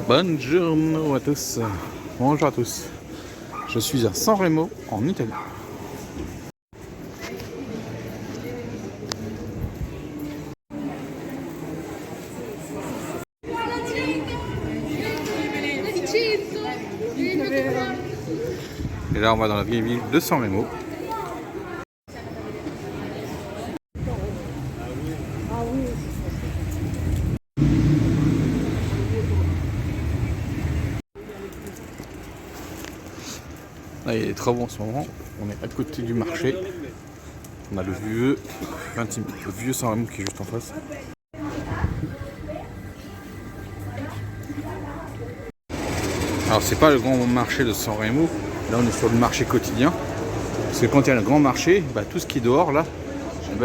Bonjour à tous, bonjour à tous. Je suis à San Remo en Italie. Et là on va dans la vieille ville de San Remo. Là il y a des travaux en ce moment, on est à côté du marché. On a le vieux San Remo qui est juste en face. Alors c'est pas le grand marché de San Remo, là on est sur le marché quotidien. Parce que quand il y a le grand marché, tout ce qui est dehors là,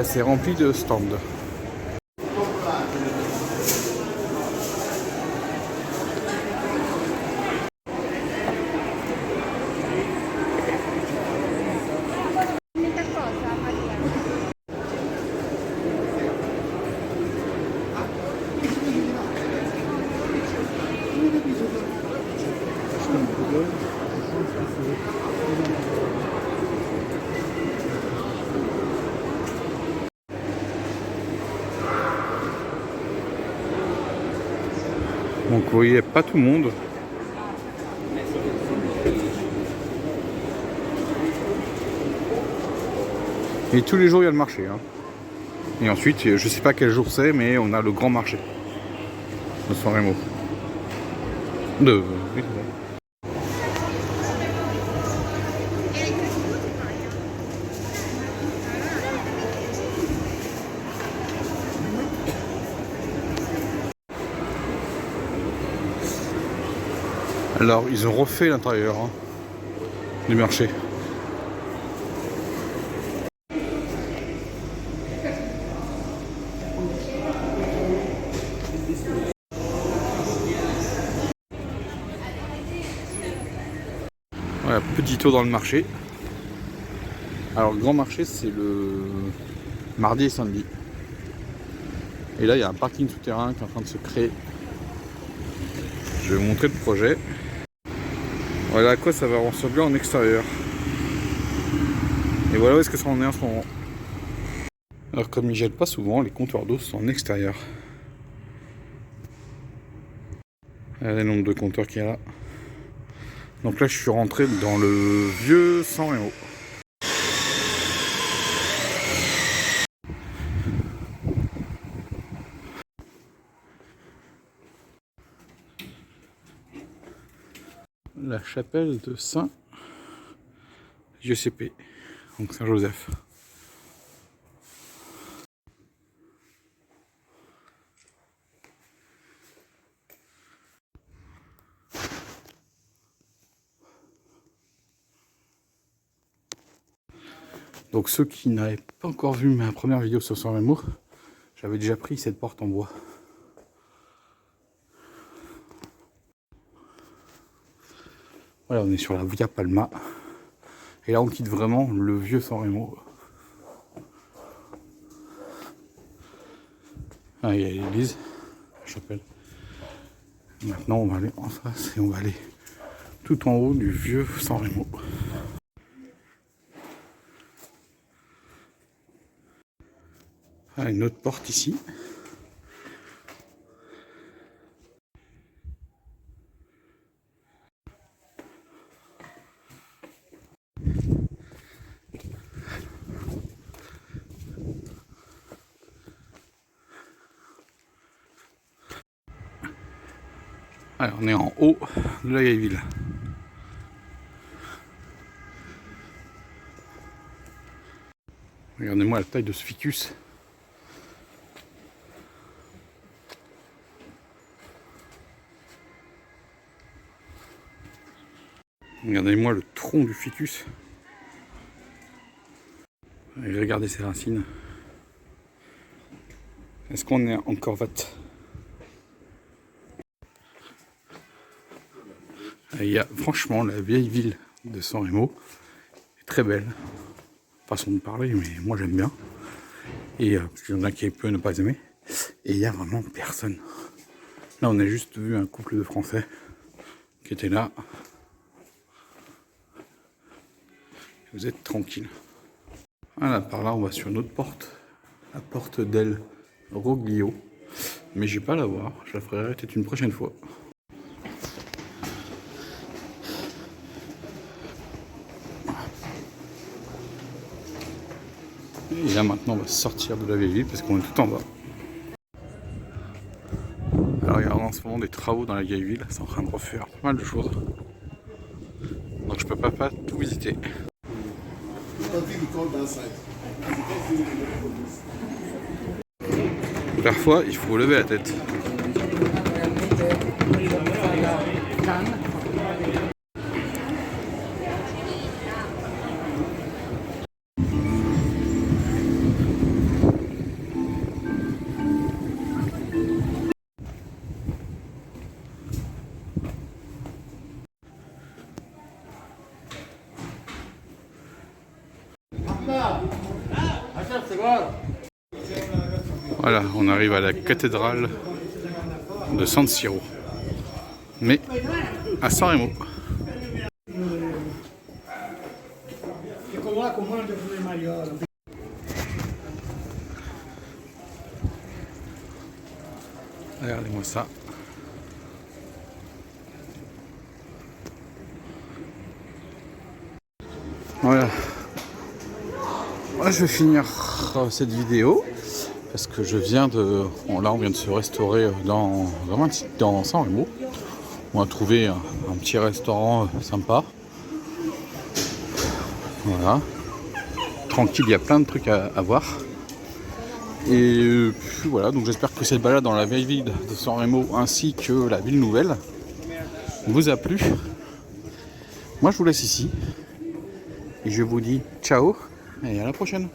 c'est rempli de stands. Donc vous voyez, pas tout le monde. Et tous les jours il y a le marché. Hein. Et ensuite, je sais pas quel jour c'est, mais on a le grand marché de San Remo. Alors, ils ont refait l'intérieur du marché. Voilà, petit tour dans le marché. Alors, le grand marché, c'est le mardi et samedi. Et là, il y a un parking souterrain qui est en train de se créer. Je vais vous montrer le projet. Voilà à quoi ça va ressembler en extérieur. Et voilà où est-ce que ça en est en ce moment. Alors comme ils gèlent pas souvent, les comptoirs d'eau sont en extérieur. Regardez le nombre de compteurs qu'il y a là. Donc là je suis rentré dans le vieux San Remo. La chapelle de Saint-Giuseppe, donc Saint-Joseph. Donc ceux qui n'avaient pas encore vu ma première vidéo sur San Remo, j'avais déjà pris cette porte en bois. Voilà, on est sur la Via Palma. Et là on quitte vraiment le vieux San Remo. Ah, il y a l'église, la chapelle. Maintenant on va aller en face et on va aller tout en haut du vieux San Remo. Ah, une autre porte ici. Alors on est en haut de la vieille ville. Regardez-moi la taille de ce ficus. Regardez-moi le tronc du ficus. Et regardez ses racines. Est-ce qu'on est en Corvette? Il y a franchement la vieille ville de San Remo est très belle. Façon de parler, mais moi j'aime bien. Et il y en a qui peuvent ne pas aimer. Et il n'y a vraiment personne. Là, on a juste vu un couple de Français qui était là. Vous êtes tranquille. Voilà, par là, on va sur une autre porte. La porte d'El Roglio. Mais j'ai pas à la voir. Je la ferai peut-être une prochaine fois. Et là, maintenant, on va sortir de la vieille ville parce qu'on est tout en bas. Alors, il y a en ce moment des travaux dans la vieille ville. C'est en train de refaire pas mal de choses. Donc, je peux pas tout visiter. Parfois, il faut lever la tête. Voilà, on arrive à la cathédrale de San Siro, mais à San Remo. Regardez-moi ça. Voilà. Moi, je vais finir cette vidéo parce que je viens de... Bon, là, on vient de se restaurer dans San Remo. On a trouvé un petit restaurant sympa. Voilà. Tranquille, il y a plein de trucs à voir. Et puis voilà, donc j'espère que cette balade dans la vieille ville de San Remo ainsi que la ville nouvelle vous a plu. Moi, je vous laisse ici. Et je vous dis ciao et à la prochaine.